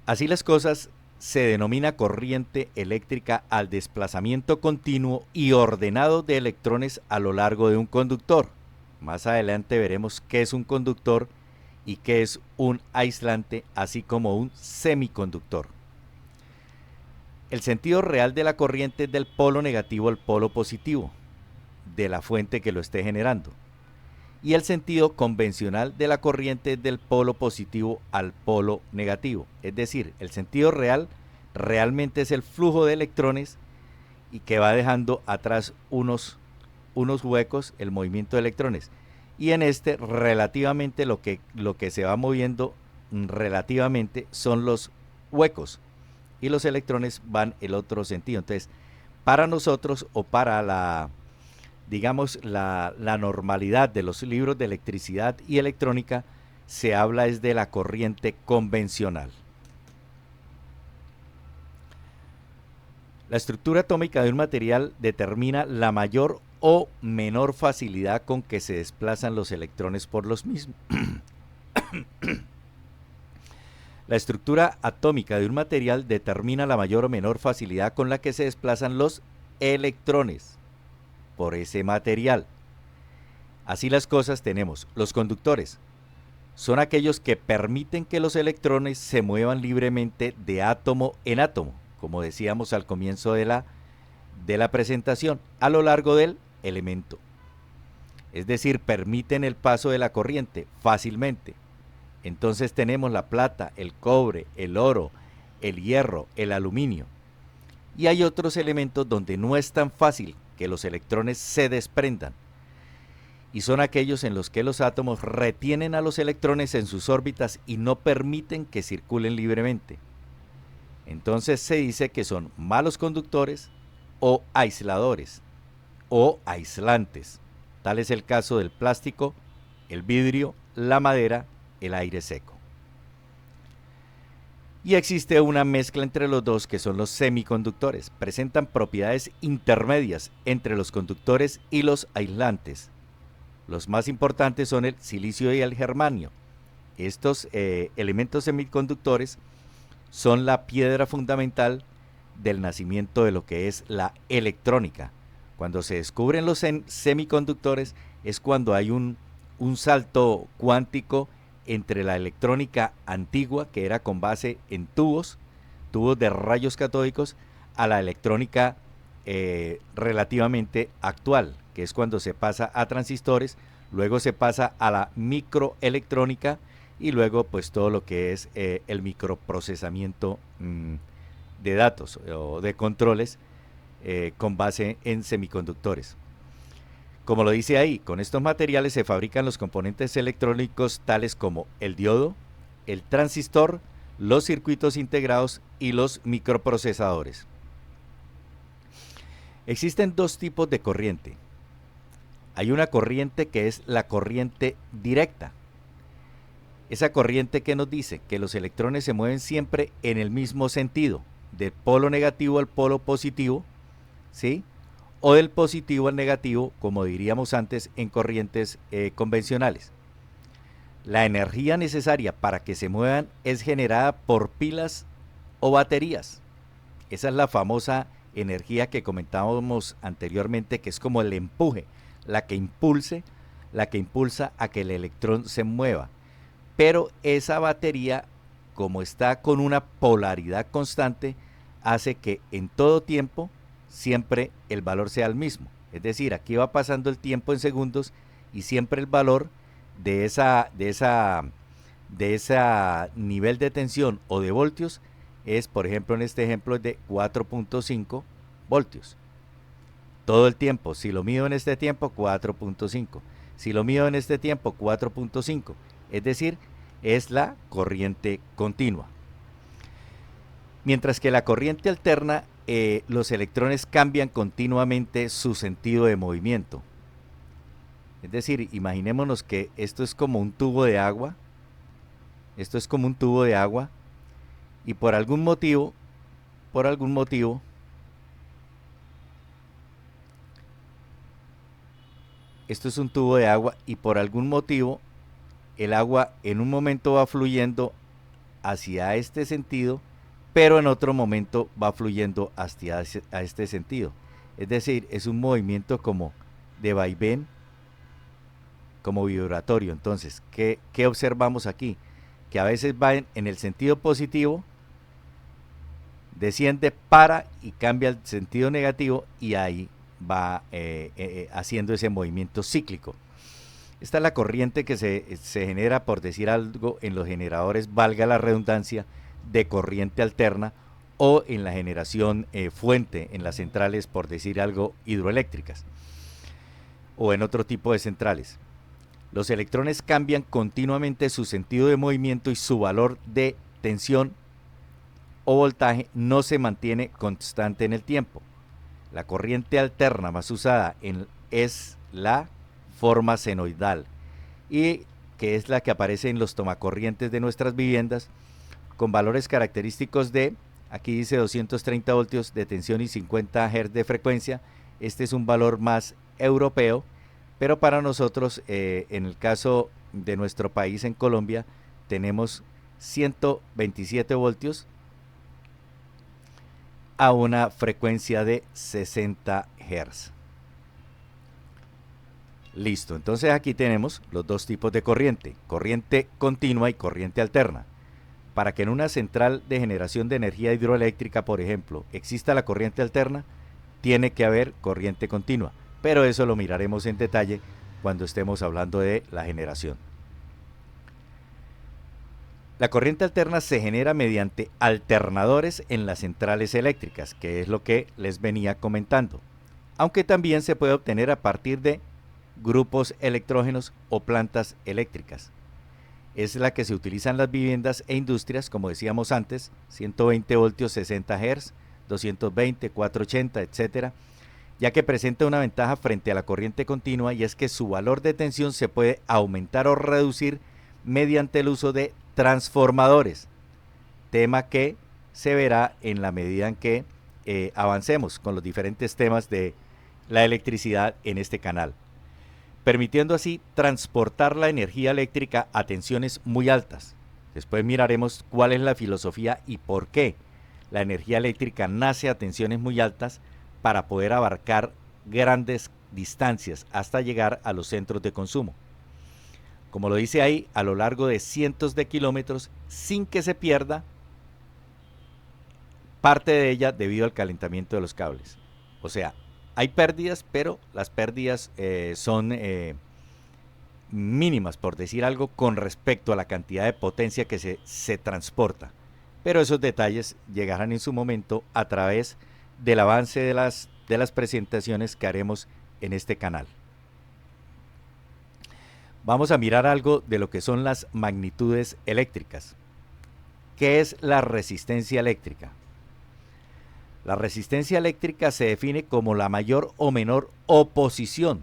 Así las cosas, se denomina corriente eléctrica al desplazamiento continuo y ordenado de electrones a lo largo de un conductor. Más adelante veremos qué es un conductor y qué es un aislante, así como un semiconductor. El sentido real de la corriente es del polo negativo al polo positivo, de la fuente que lo esté generando. Y el sentido convencional de la corriente es del polo positivo al polo negativo. Es decir, el sentido real realmente es el flujo de electrones y que va dejando atrás unos huecos, el movimiento de electrones. Y en este, relativamente, lo que se va moviendo relativamente son los huecos y los electrones van el otro sentido. Entonces, para nosotros o para digamos, la normalidad de los libros de electricidad y electrónica, se habla es de la corriente convencional. La estructura atómica de un material determina la mayor o menor facilidad con que se desplazan los electrones por los mismos. La estructura atómica de un material determina la mayor o menor facilidad con la que se desplazan los electrones por ese material. Así las cosas, tenemos los conductores. Son aquellos que permiten que los electrones se muevan libremente de átomo en átomo, como decíamos al comienzo de la presentación, a lo largo del elemento. Es decir, permiten el paso de la corriente fácilmente. Entonces tenemos la plata, el cobre, el oro, el hierro, el aluminio. Y hay otros elementos donde no es tan fácil que los electrones se desprendan. Y son aquellos en los que los átomos retienen a los electrones en sus órbitas y no permiten que circulen libremente. Entonces se dice que son malos conductores o aisladores o aislantes. Tal es el caso del plástico, el vidrio, la madera, el aire seco. Y existe una mezcla entre los dos, que son los semiconductores. Presentan propiedades intermedias entre los conductores y los aislantes. Los más importantes son el silicio y el germanio. Estos elementos semiconductores son la piedra fundamental del nacimiento de lo que es la electrónica. Cuando se descubren los semiconductores es cuando hay un salto cuántico entre la electrónica antigua, que era con base en tubos de rayos catódicos, a la electrónica relativamente actual, que es cuando se pasa a transistores, luego se pasa a la microelectrónica y luego pues todo lo que es el microprocesamiento de datos o de controles con base en semiconductores. Como lo dice ahí, con estos materiales se fabrican los componentes electrónicos tales como el diodo, el transistor, los circuitos integrados y los microprocesadores. Existen dos tipos de corriente. Hay una corriente que es la corriente directa. Esa corriente que nos dice que los electrones se mueven siempre en el mismo sentido, del polo negativo al polo positivo, ¿sí? O del positivo al negativo, como diríamos antes en corrientes convencionales. La energía necesaria para que se muevan es generada por pilas o baterías. Esa es la famosa energía que comentábamos anteriormente, que es como el empuje, la que impulsa a que el electrón se mueva. Pero esa batería, como está con una polaridad constante, hace que en todo tiempo siempre el valor sea el mismo. Es decir, aquí va pasando el tiempo en segundos y siempre el valor de esa nivel de tensión o de voltios es, por ejemplo, en este ejemplo es de 4.5 voltios. Todo el tiempo, si lo mido en este tiempo, 4.5. Si lo mido en este tiempo, 4.5. Es decir, es la corriente continua. Mientras que la corriente alterna, los electrones cambian continuamente su sentido de movimiento. Es decir, imaginémonos que esto es como un tubo de agua. Esto es como un tubo de agua. Y por algún motivo, esto es un tubo de agua y por algún motivo el agua en un momento va fluyendo hacia este sentido, pero en otro momento va fluyendo hacia a este sentido. Es decir, es un movimiento como de vaivén, como vibratorio. Entonces, ¿qué observamos aquí? Que a veces va en el sentido positivo, desciende, para y cambia el sentido negativo y ahí va haciendo ese movimiento cíclico. Esta es la corriente que se genera, por decir algo, en los generadores, valga la redundancia, de corriente alterna o en la generación fuente en las centrales, por decir algo, hidroeléctricas o en otro tipo de centrales. Los electrones cambian continuamente su sentido de movimiento y su valor de tensión o voltaje no se mantiene constante en el tiempo. La corriente alterna más usada es la forma senoidal, y que es la que aparece en los tomacorrientes de nuestras viviendas, con valores característicos de, aquí dice 230 voltios de tensión y 50 Hz de frecuencia. Este es un valor más europeo, pero para nosotros, en el caso de nuestro país, en Colombia, tenemos 127 voltios a una frecuencia de 60 Hz. Listo, entonces aquí tenemos los dos tipos de corriente continua y corriente alterna. Para que en una central de generación de energía hidroeléctrica, por ejemplo, exista la corriente alterna, tiene que haber corriente continua, pero eso lo miraremos en detalle cuando estemos hablando de la generación. La corriente alterna se genera mediante alternadores en las centrales eléctricas, que es lo que les venía comentando, aunque también se puede obtener a partir de grupos electrógenos o plantas eléctricas. Es la que se utiliza en las viviendas e industrias, como decíamos antes, 120 voltios, 60 Hz, 220, 480, etcétera, ya que presenta una ventaja frente a la corriente continua, y es que su valor de tensión se puede aumentar o reducir mediante el uso de transformadores, tema que se verá en la medida en que avancemos con los diferentes temas de la electricidad en este canal, permitiendo así transportar la energía eléctrica a tensiones muy altas. Después miraremos cuál es la filosofía y por qué la energía eléctrica nace a tensiones muy altas para poder abarcar grandes distancias hasta llegar a los centros de consumo. Como lo dice ahí, a lo largo de cientos de kilómetros, sin que se pierda parte de ella debido al calentamiento de los cables. O sea, hay pérdidas, pero las pérdidas son mínimas, por decir algo, con respecto a la cantidad de potencia que se transporta. Pero esos detalles llegarán en su momento a través del avance de las presentaciones que haremos en este canal. Vamos a mirar algo de lo que son las magnitudes eléctricas. ¿Qué es la resistencia eléctrica? La resistencia eléctrica se define como la mayor o menor oposición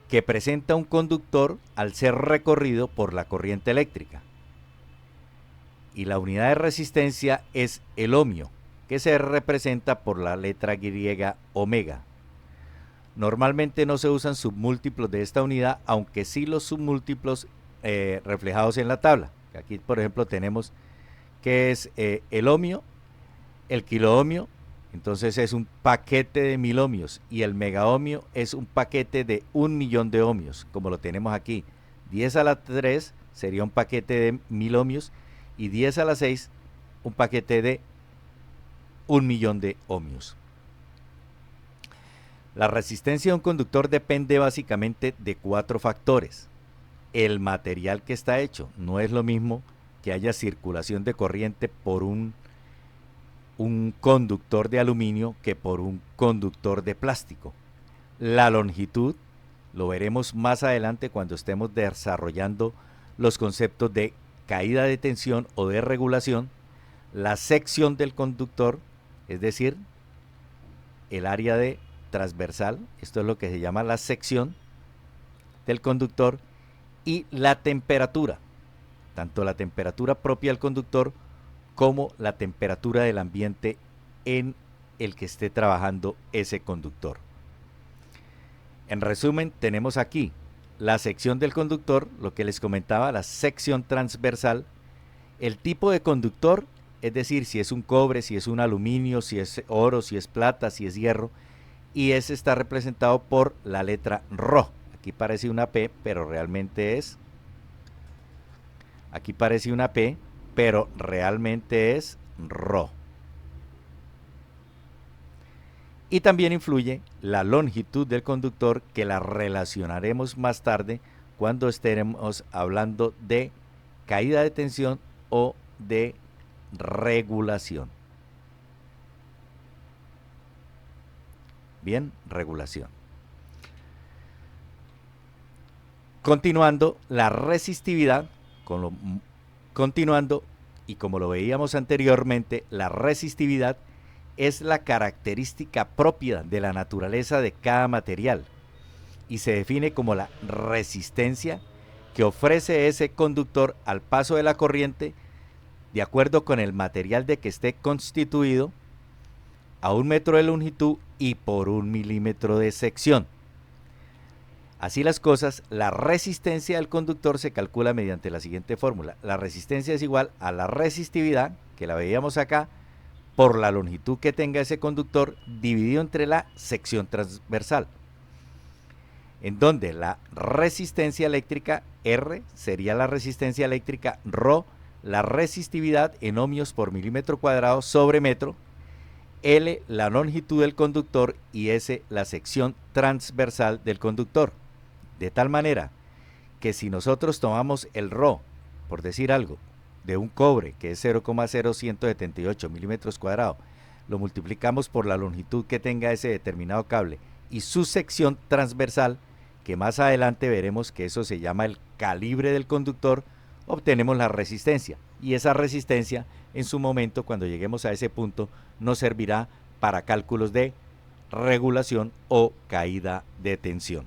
que presenta un conductor al ser recorrido por la corriente eléctrica. Y la unidad de resistencia es el ohmio, que se representa por la letra griega omega. Normalmente no se usan submúltiplos de esta unidad, aunque sí los submúltiplos reflejados en la tabla. Aquí, por ejemplo, tenemos que es el ohmio, el kiloohmio, entonces es un paquete de 1000 ohmios, y el megaohmio es un paquete de 1.000.000 de ohmios, como lo tenemos aquí. 10 a la 3 sería un paquete de 1000 ohmios, y 10 a la 6 un paquete de 1.000.000 de ohmios. La resistencia de un conductor depende básicamente de 4 factores. El material que está hecho. No es lo mismo que haya circulación de corriente por un conductor de aluminio que por un conductor de plástico. La longitud, lo veremos más adelante cuando estemos desarrollando los conceptos de caída de tensión o de regulación. La sección del conductor, es decir, el área de transversal, esto es lo que se llama la sección del conductor, y la temperatura, tanto la temperatura propia del conductor como la temperatura del ambiente en el que esté trabajando ese conductor. En resumen, tenemos aquí la sección del conductor, lo que les comentaba, la sección transversal, el tipo de conductor, es decir, si es un cobre, si es un aluminio, si es oro, si es plata, si es hierro, y ese está representado por la letra Rho. Aquí parece una P, pero realmente es... Aquí parece una P, pero realmente es Rho. Y también influye la longitud del conductor, que la relacionaremos más tarde cuando estemos hablando de caída de tensión o de regulación. Bien, regulación. Continuando, la resistividad, continuando, y como lo veíamos anteriormente, la resistividad es la característica propia de la naturaleza de cada material y se define como la resistencia que ofrece ese conductor al paso de la corriente de acuerdo con el material de que esté constituido, a 1 metro de longitud y por 1 milímetro de sección. Así las cosas, la resistencia del conductor se calcula mediante la siguiente fórmula. La resistencia es igual a la resistividad, que la veíamos acá, por la longitud que tenga ese conductor dividido entre la sección transversal, en donde la resistencia eléctrica R sería la resistencia eléctrica, Rho la resistividad en ohmios por milímetro cuadrado sobre metro, L la longitud del conductor y S la sección transversal del conductor. De tal manera que si nosotros tomamos el Rho, por decir algo, de un cobre que es 0,0178 milímetros cuadrados, lo multiplicamos por la longitud que tenga ese determinado cable y su sección transversal, que más adelante veremos que eso se llama el calibre del conductor, obtenemos la resistencia. Y esa resistencia, en su momento, cuando lleguemos a ese punto, nos servirá para cálculos de regulación o caída de tensión.